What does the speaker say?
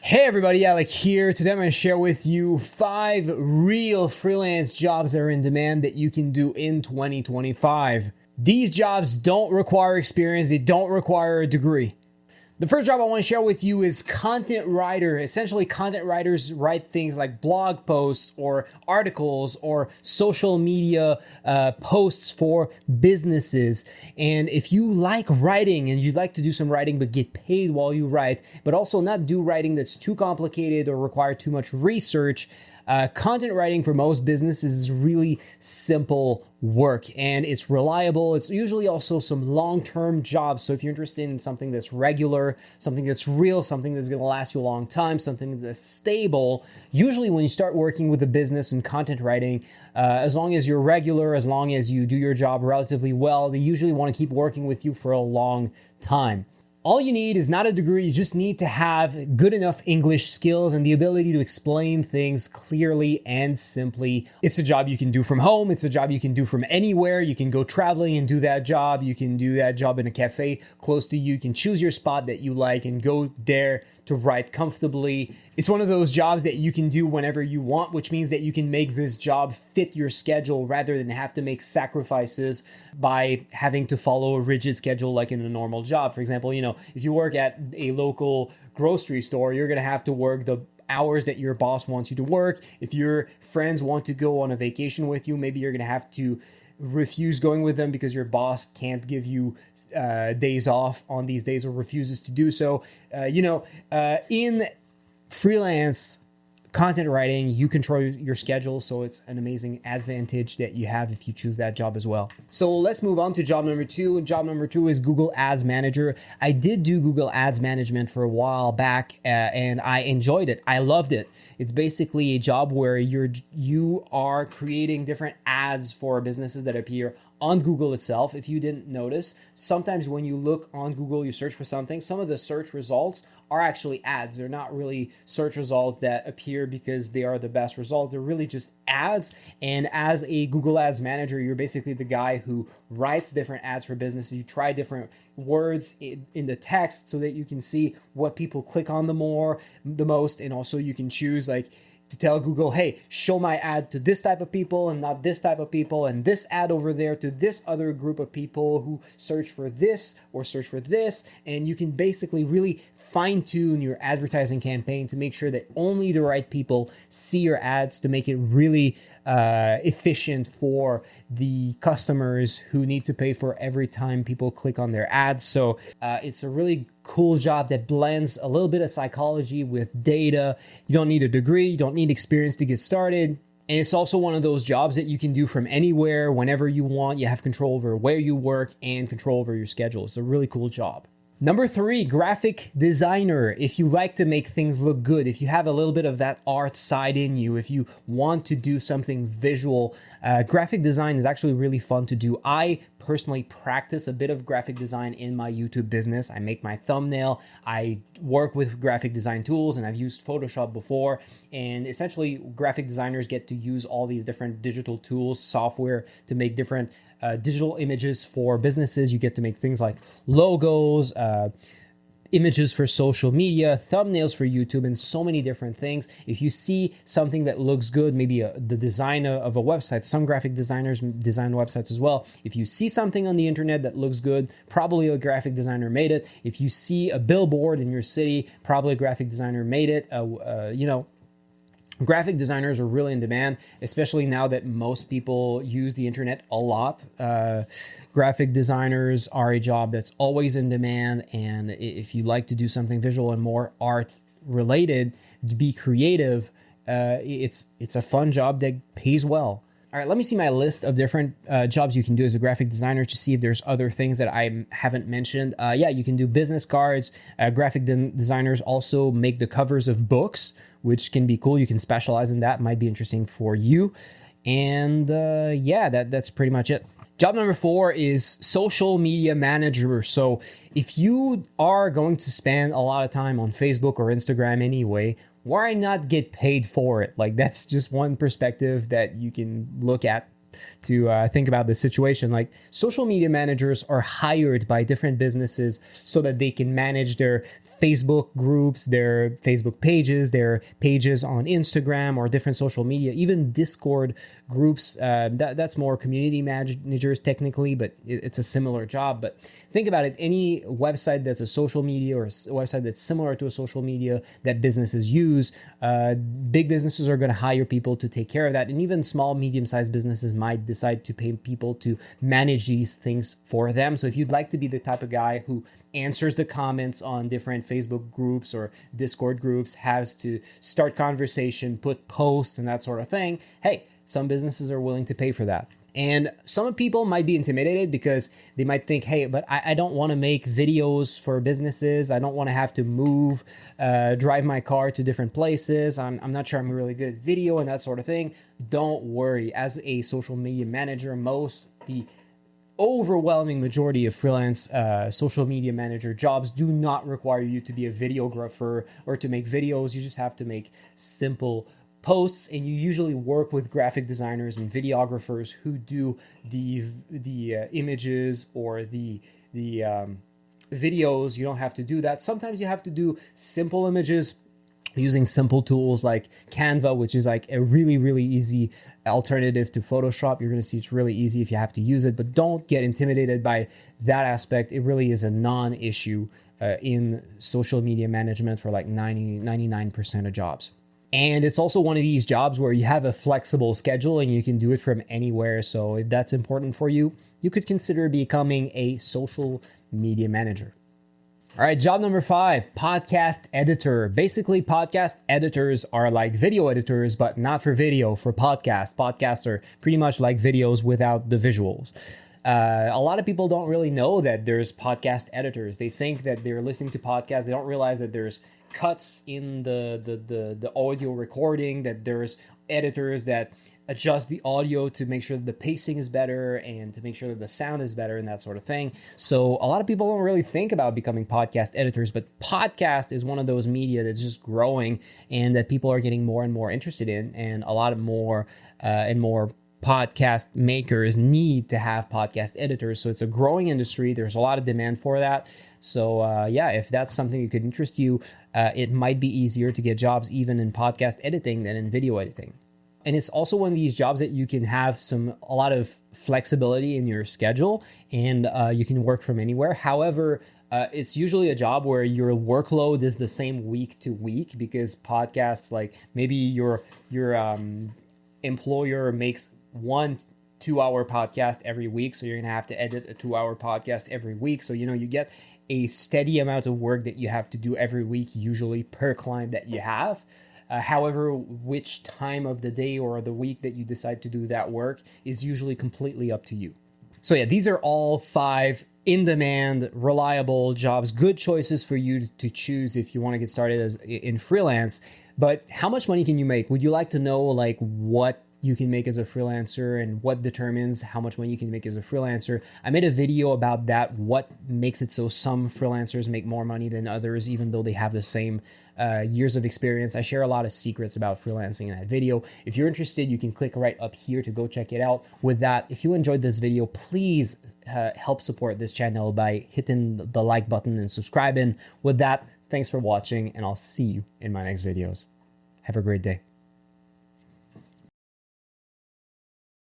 Hey everybody, Alec here. Today I'm going to share with you 5 real freelance jobs that are in demand that you can do in 2025. These jobs don't require experience, they don't require a degree. The first job I want to share with you is content writer. Essentially, content writers write things like blog posts or articles or social media posts for businesses. And if you like writing and you'd like to do some writing but get paid while you write, but also not do writing that's too complicated or require too much research, content writing for most businesses is really simple work and it's reliable. It's usually also some long-term jobs. So if you're interested in something that's regular, something that's real, something that's going to last you a long time, something that's stable, usually when you start working with a business and content writing, as long as you're regular, as long as you do your job relatively well, they usually want to keep working with you for a long time. All you need is not a degree, you just need to have good enough English skills and the ability to explain things clearly and simply. It's a job you can do from home, it's a job you can do from anywhere. You can go traveling and do that job, you can do that job in a cafe close to you, you can choose your spot that you like and go there to write comfortably. It's one of those jobs that you can do whenever you want, which means that you can make this job fit your schedule rather than have to make sacrifices by having to follow a rigid schedule like in a normal job. For example, if you work at a local grocery store, you're going to have to work the hours that your boss wants you to work. If your friends want to go on a vacation with you, maybe you're going to have to refuse going with them because your boss can't give you days off on these days or refuses to do so. In freelance content writing, you control your schedule, so it's an amazing advantage that you have if you choose that job as well. So let's move on to job number 2. Job number 2 is Google Ads Manager. I did do Google Ads Management for a while back, and I enjoyed it. I loved it. It's basically a job where you are creating different ads for businesses that appear on Google itself. If you didn't notice, sometimes when you look on Google, you search for something, some of the search results are actually ads. They're not really search results that appear because they are the best results. They're really just ads. And as a Google Ads Manager, you're basically the guy who writes different ads for businesses. You try different words in the text so that you can see what people click on the most. And also you can choose to tell Google, hey, show my ad to this type of people and not this type of people, and this ad over there to this other group of people who search for this or search for this. And you can basically really fine-tune your advertising campaign to make sure that only the right people see your ads, to make it really efficient for the customers who need to pay for every time people click on their ads. So it's a really cool job that blends a little bit of psychology with data. You don't need a degree, you don't need experience to get started. And it's also one of those jobs that you can do from anywhere, whenever you want. You have control over where you work and control over your schedule. It's a really cool job. Number 3, graphic designer. If you like to make things look good, if you have a little bit of that art side in you, if you want to do something visual, graphic design is actually really fun to do. I personally practice a bit of graphic design in my YouTube business. I make my thumbnail, I work with graphic design tools, and I've used Photoshop before. And essentially, graphic designers get to use all these different digital tools, software to make different digital images for businesses. You get to make things like logos, images for social media, thumbnails for YouTube, and so many different things. If you see something that looks good, maybe the design of a website, some graphic designers design websites as well. If you see something on the internet that looks good, probably a graphic designer made it. If you see a billboard in your city, probably a graphic designer made it. Graphic designers are really in demand, especially now that most people use the internet a lot. Graphic designers are a job that's always in demand, and if you like to do something visual and more art related, to be creative, it's a fun job that pays well. All right, let me see my list of different jobs you can do as a graphic designer to see if there's other things that I haven't mentioned. You can do business cards. Graphic designers also make the covers of books, which can be cool. You can specialize in that. Might be interesting for you. And that's pretty much it. Job number 4 is social media manager. So if you are going to spend a lot of time on Facebook or Instagram anyway, why not get paid for it? That's just one perspective that you can look at think about this situation. Like, social media managers are hired by different businesses so that they can manage their Facebook groups, their Facebook pages, their pages on Instagram or different social media, even Discord groups. That's more community managers technically, but it's a similar job. But think about it. Any website that's a social media or a website that's similar to a social media that businesses use, big businesses are going to hire people to take care of that. And even small, medium-sized businesses might decide to pay people to manage these things for them. So if you'd like to be the type of guy who answers the comments on different Facebook groups or Discord groups, has to start conversation, put posts and that sort of thing, hey, some businesses are willing to pay for that. And some people might be intimidated because they might think, hey, but I don't want to make videos for businesses. I don't want to have to move, drive my car to different places. I'm not sure I'm really good at video and that sort of thing. Don't worry. As a social media manager, the overwhelming majority of freelance social media manager jobs do not require you to be a videographer or to make videos. You just have to make simple posts, and you usually work with graphic designers and videographers who do the images or the videos. You don't have to do that. Sometimes you have to do simple images using simple tools like Canva, which is like a really, really easy alternative to Photoshop. You're going to see it's really easy if you have to use it, but don't get intimidated by that aspect. It really is a non-issue in social media management for like 99% of jobs. And it's also one of these jobs where you have a flexible schedule and you can do it from anywhere. So if that's important for you, you could consider becoming a social media manager. All right, job number 5, podcast editor. Basically, podcast editors are like video editors, but not for video, for podcasts. Podcasts are pretty much like videos without the visuals. A lot of people don't really know that there's podcast editors. They think that they're listening to podcasts. They don't realize that there's cuts in the audio recording, that there's editors that adjust the audio to make sure that the pacing is better and to make sure that the sound is better and that sort of thing. So a lot of people don't really think about becoming podcast editors, but podcast is one of those media that's just growing and that people are getting more and more interested in, and a lot of more and more podcast makers need to have podcast editors. So it's a growing industry. There's a lot of demand for that. So if that's something that could interest you, it might be easier to get jobs even in podcast editing than in video editing. And it's also one of these jobs that you can have a lot of flexibility in your schedule, and you can work from anywhere. However, it's usually a job where your workload is the same week to week, because podcasts, like maybe your employer makes 1 2-hour podcast every week, so you're gonna have to edit a 2-hour podcast every week. So you get a steady amount of work that you have to do every week, usually per client that you have. However, which time of the day or the week that you decide to do that work is usually completely up to you. So yeah, these are all 5 in-demand, reliable jobs, good choices for you to choose if you want to get started in freelance. But how much money can you make? Would you like to know like what you can make as a freelancer and what determines how much money you can make as a freelancer? I made a video about that, what makes it so some freelancers make more money than others, even though they have the same years of experience. I share a lot of secrets about freelancing in that video. If you're interested, you can click right up here to go check it out. With that, if you enjoyed this video, please help support this channel by hitting the like button and subscribing. With that, thanks for watching, and I'll see you in my next videos. Have a great day.